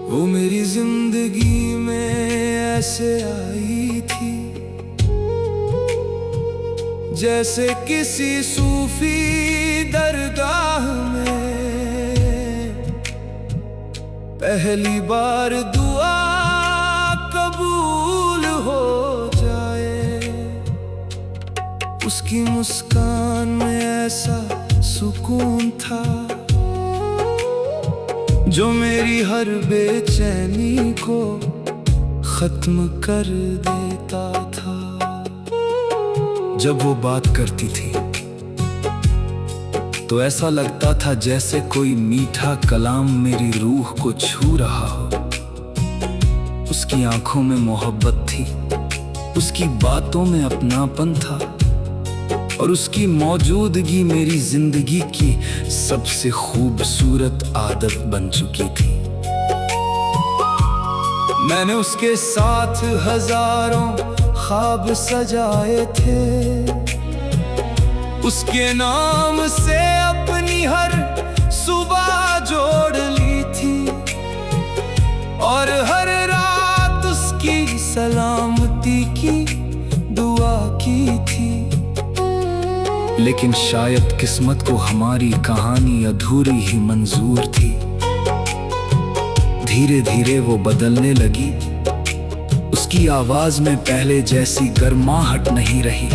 वो मेरी जिंदगी में ऐसे आई थी जैसे किसी सूफी दरगाह में पहली बार दुआ कबूल हो जाए। उसकी मुस्कान में ऐसा सुकून था जो मेरी हर बेचैनी को खत्म कर देता था। जब वो बात करती थी तो ऐसा लगता था जैसे कोई मीठा कलाम मेरी रूह को छू रहा हो। उसकी आंखों में मोहब्बत थी, उसकी बातों में अपनापन था और उसकी मौजूदगी मेरी जिंदगी की सबसे खूबसूरत आदत बन चुकी थी। मैंने उसके साथ हजारों ख्वाब सजाए थे, उसके नाम से अपनी हर सुबह जोड़ ली थी और हर रात उसकी सलामती की दुआ की थी। लेकिन शायद किस्मत को हमारी कहानी अधूरी ही मंजूर थी। धीरे धीरे वो बदलने लगी, उसकी आवाज में पहले जैसी गर्माहट नहीं रही,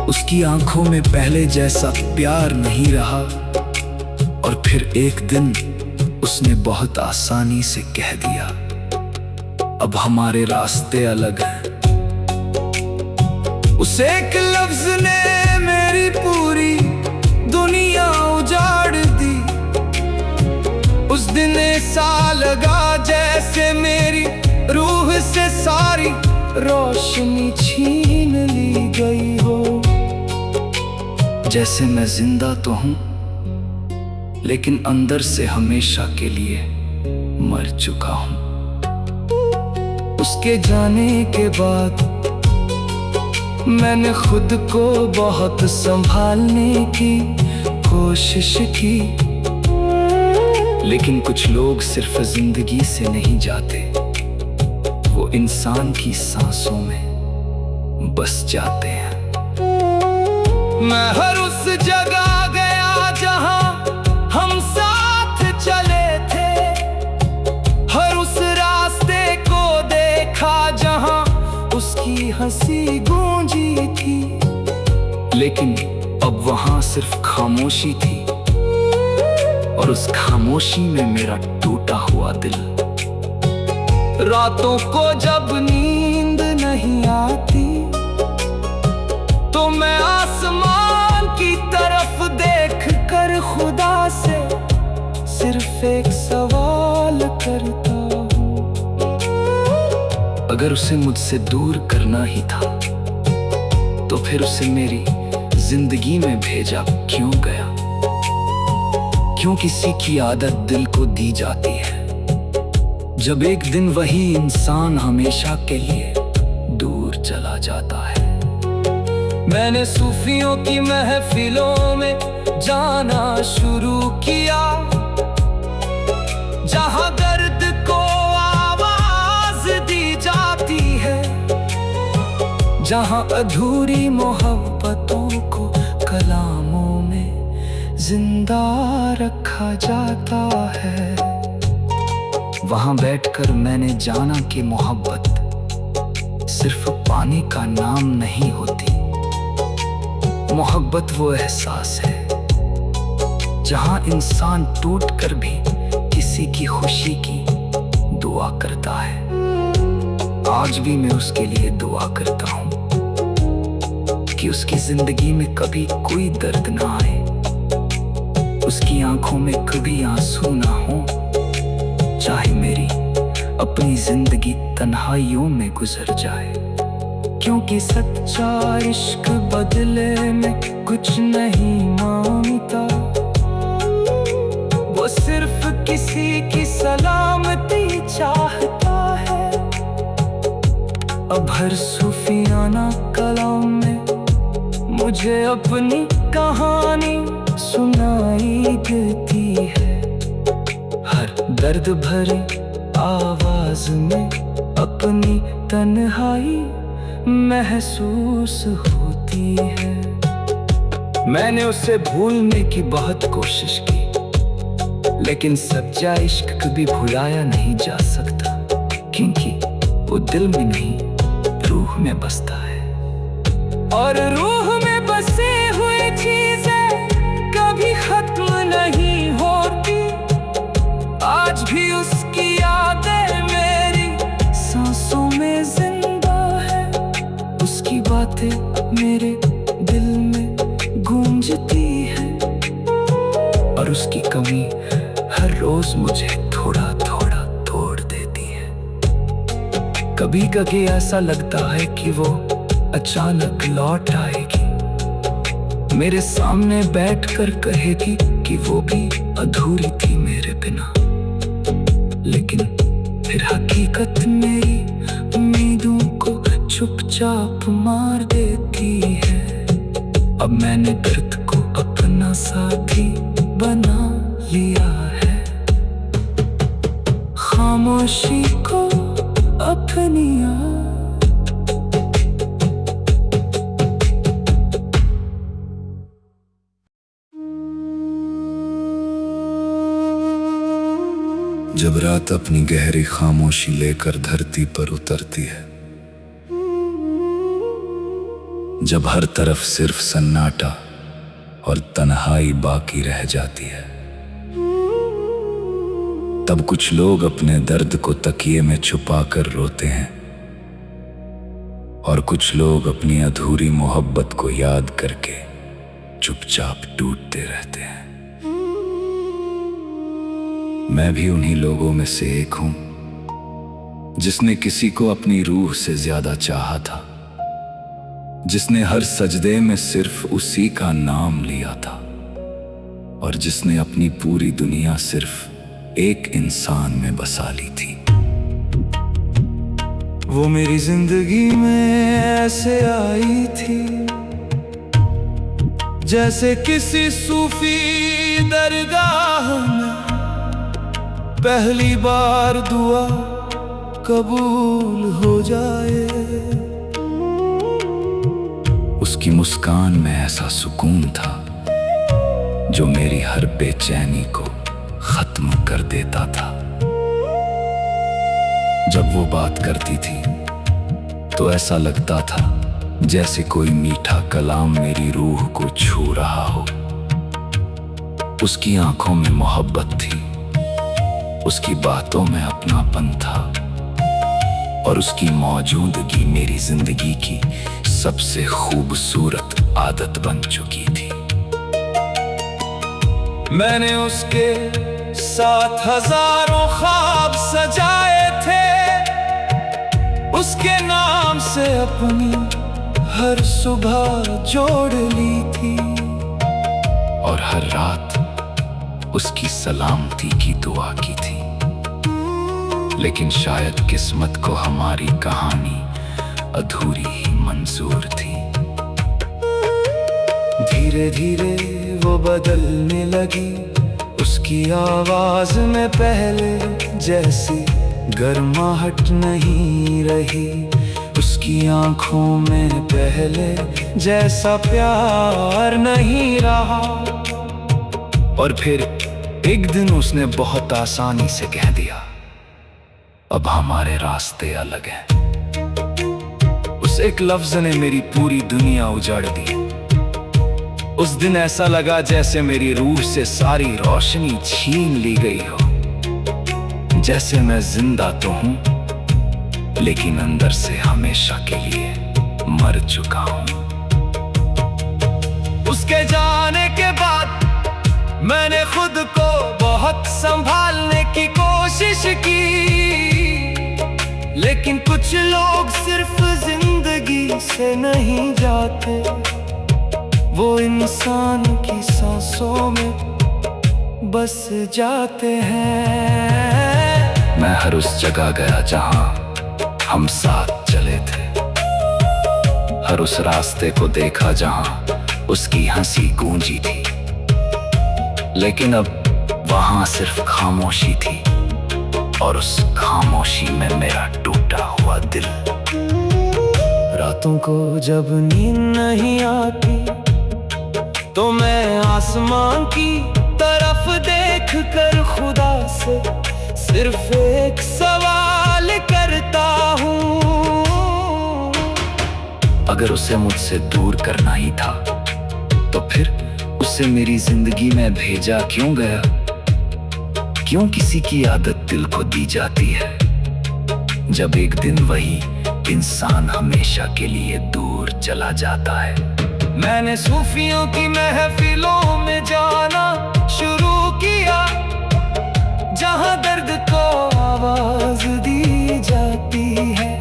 उसकी आंखों में पहले जैसा प्यार नहीं रहा। और फिर एक दिन उसने बहुत आसानी से कह दिया, अब हमारे रास्ते अलग हैं। उस एक लफ्ज ने मेरी पूरी दुनिया उजाड़ दी। उस दिन ऐसा लगा जैसे मेरी रूह से सारी रोशनी छीन ली गई हो। जैसे मैं जिंदा तो हूं लेकिन अंदर से हमेशा के लिए मर चुका हूं। उसके जाने के बाद मैंने खुद को बहुत संभालने की कोशिश की, लेकिन कुछ लोग सिर्फ जिंदगी से नहीं जाते, वो इंसान की सांसों में बस जाते हैं। मैं हर उस जगह गया जहां हम साथ चले थे, हर उस रास्ते को देखा जहां उसकी हंसी गूंजी थी। लेकिन अब वहां सिर्फ खामोशी थी और उस खामोशी में मेरा टूटा हुआ दिल। रातों को जब नींद नहीं आती तो मैं आसमान की तरफ देखकर खुदा से सिर्फ एक सवाल करता हूँ, अगर उसे मुझसे दूर करना ही था तो फिर उसे मेरी जिंदगी में भेजा क्यों गया? क्यों किसी की आदत दिल को दी जाती है जब एक दिन वही इंसान हमेशा के लिए दूर चला जाता है। मैंने सूफियों की महफिलों में जाना शुरू किया, जहां दर्द को आवाज दी जाती है, जहां अधूरी मोहब्बतों को कलामों में जिंदा रखा जाता है। वहां बैठकर मैंने जाना कि मोहब्बत सिर्फ पाने का नाम नहीं होती। मोहब्बत वो एहसास है जहां इंसान टूटकर भी किसी की खुशी की दुआ करता है। आज भी मैं उसके लिए दुआ करता हूं कि उसकी जिंदगी में कभी कोई दर्द ना आए, उसकी आंखों में कभी आंसू ना हो, चाहे मेरी अपनी जिंदगी तन्हाइयों में गुजर जाए। क्योंकि सच्चा इश्क बदले में कुछ नहीं मांगता, वो सिर्फ किसी की सलामती चाहता है। अब हर सूफियाना कलाम में मुझे अपनी कहानी सुनाई देती है। हर दर्द भरी आवाज में अपनी तन्हाई महसूस होती है। मैंने उसे भूलने की बहुत कोशिश की, लेकिन सच्चा इश्क कभी भुलाया नहीं जा सकता, क्योंकि वो दिल में नहीं रूह में बसता है। और रूह में बसे हुए चीजें कभी खत्म नहीं होती। आज भी उसकी यादें मेरी सांसों में जिंदा है। उसकी बातें मेरे दिल में गूंजती है, और उसकी कमी हर रोज मुझे थोड़ा थोड़ा तोड़ देती है। कभी कभी ऐसा लगता है कि वो अचानक लौट आएगी, मेरे सामने बैठकर कहेगी कि वो भी अधूरी थी मेरे बिना। लेकिन फिर हकीकत मेरी उम्मीदों को चुपचाप मार देती है। अब मैंने दर्द को अपना साथी बना लिया है, खामोशी को अपनी जब रात अपनी गहरी खामोशी लेकर धरती पर उतरती है, जब हर तरफ सिर्फ सन्नाटा और तन्हाई बाकी रह जाती है, तब कुछ लोग अपने दर्द को तकिए में छुपाकर रोते हैं, और कुछ लोग अपनी अधूरी मोहब्बत को याद करके चुपचाप टूटते रहते हैं। मैं भी उन्हीं लोगों में से एक हूं, जिसने किसी को अपनी रूह से ज्यादा चाहा था, जिसने हर सजदे में सिर्फ उसी का नाम लिया था, और जिसने अपनी पूरी दुनिया सिर्फ एक इंसान में बसा ली थी। वो मेरी जिंदगी में ऐसे आई थी जैसे किसी सूफी दरगाह में पहली बार दुआ कबूल हो जाए। उसकी मुस्कान में ऐसा सुकून था जो मेरी हर बेचैनी को खत्म कर देता था। जब वो बात करती थी तो ऐसा लगता था जैसे कोई मीठा कलाम मेरी रूह को छू रहा हो। उसकी आंखों में मोहब्बत थी, उसकी बातों में अपनापन था, और उसकी मौजूदगी मेरी जिंदगी की सबसे खूबसूरत आदत बन चुकी थी। मैंने उसके साथ हजारों ख्वाब सजाए थे, उसके नाम से अपनी हर सुबह जोड़ ली थी, और हर रात उसकी सलामती की दुआ की थी। लेकिन शायद किस्मत को हमारी कहानी अधूरी ही मंजूर थी। धीरे धीरे वो बदलने लगी, उसकी आवाज में पहले जैसी गर्माहट नहीं रही, उसकी आंखों में पहले जैसा प्यार नहीं रहा। और फिर एक दिन उसने बहुत आसानी से कह दिया, अब हमारे रास्ते अलग हैं। उस एक लफ्ज ने मेरी पूरी दुनिया उजाड़ दी। उस दिन ऐसा लगा जैसे मेरी रूह से सारी रोशनी छीन ली गई हो, जैसे मैं जिंदा तो हूं लेकिन अंदर से हमेशा के लिए मर चुका हूं। उसके जाने के बाद मैंने खुद को बहुत संभालने की कोशिश की, लेकिन कुछ लोग सिर्फ जिंदगी से नहीं जाते, वो इंसान की सांसों में बस जाते हैं। मैं हर उस जगह गया जहां हम साथ चले थे, हर उस रास्ते को देखा जहां उसकी हंसी गूंजी थी, लेकिन अब वहां सिर्फ खामोशी थी और उस खामोशी में मेरा टूटा हुआ दिल। रातों को जब नींद नहीं आती तो मैं आसमां की तरफ देख कर खुदा से सिर्फ एक सवाल करता हूँ। अगर उसे मुझसे दूर करना ही था तो फिर उसे मेरी जिंदगी में भेजा क्यों गया? क्यों किसी की आदत दिल को दी जाती है जब एक दिन वही इंसान हमेशा के लिए दूर चला जाता है? मैंने सूफियों की महफिलों में जाना शुरू किया, जहां दर्द को आवाज दी जाती है,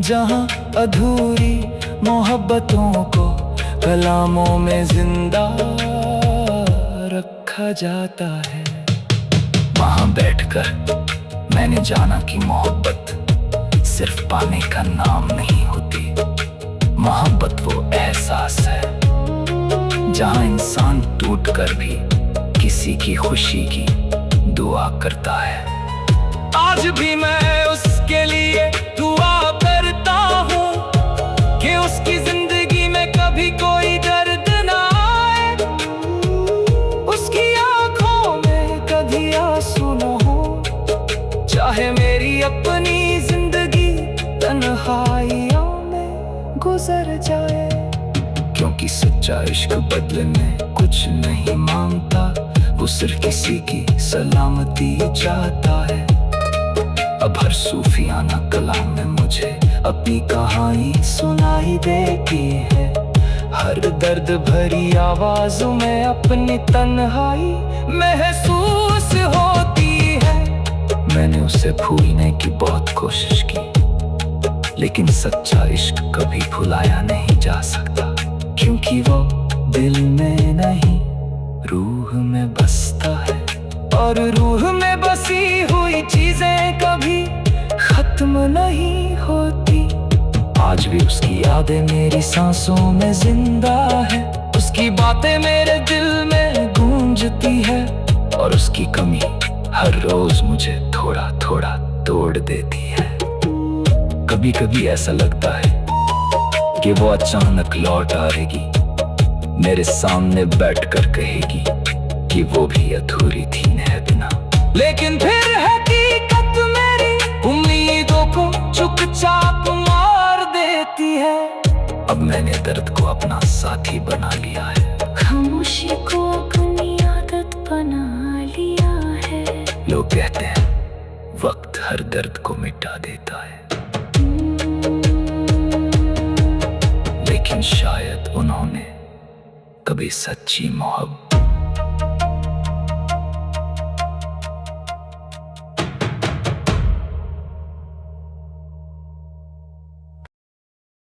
जहां अधूरी मोहब्बतों को कलामों में जिंदा रखा जाता है। वहां बैठकर मैंने जाना कि मोहब्बत सिर्फ पाने का नाम नहीं होती। मोहब्बत वो एहसास है जहां इंसान टूटकर भी किसी की खुशी की दुआ करता है। आज भी मैं उसके लिए दुआ करता हूँ कि उसकी जिंदगी में कभी कोई दर्द ना आए, उसकी आंखों में कभी आंसू न हो, चाहे मेरी अपनी जिंदगी तन्हाइयों में गुजर जाए। क्योंकि सच्चा इश्क बदले में कुछ नहीं मांगता, वो सिर्फ किसी की सलामती चाहता है। अब हर सूफियाना कलाम में मुझे अपनी कहानी सुनाई देती है, हर दर्द भरी आवाज़ों में अपनी तन्हाई महसूस होती है। मैंने उसे भूलने की बहुत कोशिश की, लेकिन सच्चा इश्क कभी भुलाया नहीं जा सकता, क्योंकि वो दिल में नहीं रूह में बसता है, और रूह में बसी हुई चीजें कभी खत्म नहीं होती। आज भी उसकी यादें मेरी सांसों में जिंदा है, उसकी बातें मेरे दिल में गूंजती है, और उसकी कमी हर रोज मुझे थोड़ा थोड़ा तोड़ देती है। कभी कभी ऐसा लगता है कि वो अचानक लौट आएगी, मेरे सामने बैठकर कहेगी कि वो भी अधूरी थी है बिना। लेकिन फिर हकीकत मेरी उम्मीदों को चुपचाप मार देती है। अब मैंने दर्द को अपना साथी बना लिया है, खामोशी को अपनी आदत बना लिया है। लोग कहते हैं वक्त हर दर्द को मिटा देता है, लेकिन शायद उन्होंने कभी सच्ची मोहब्बत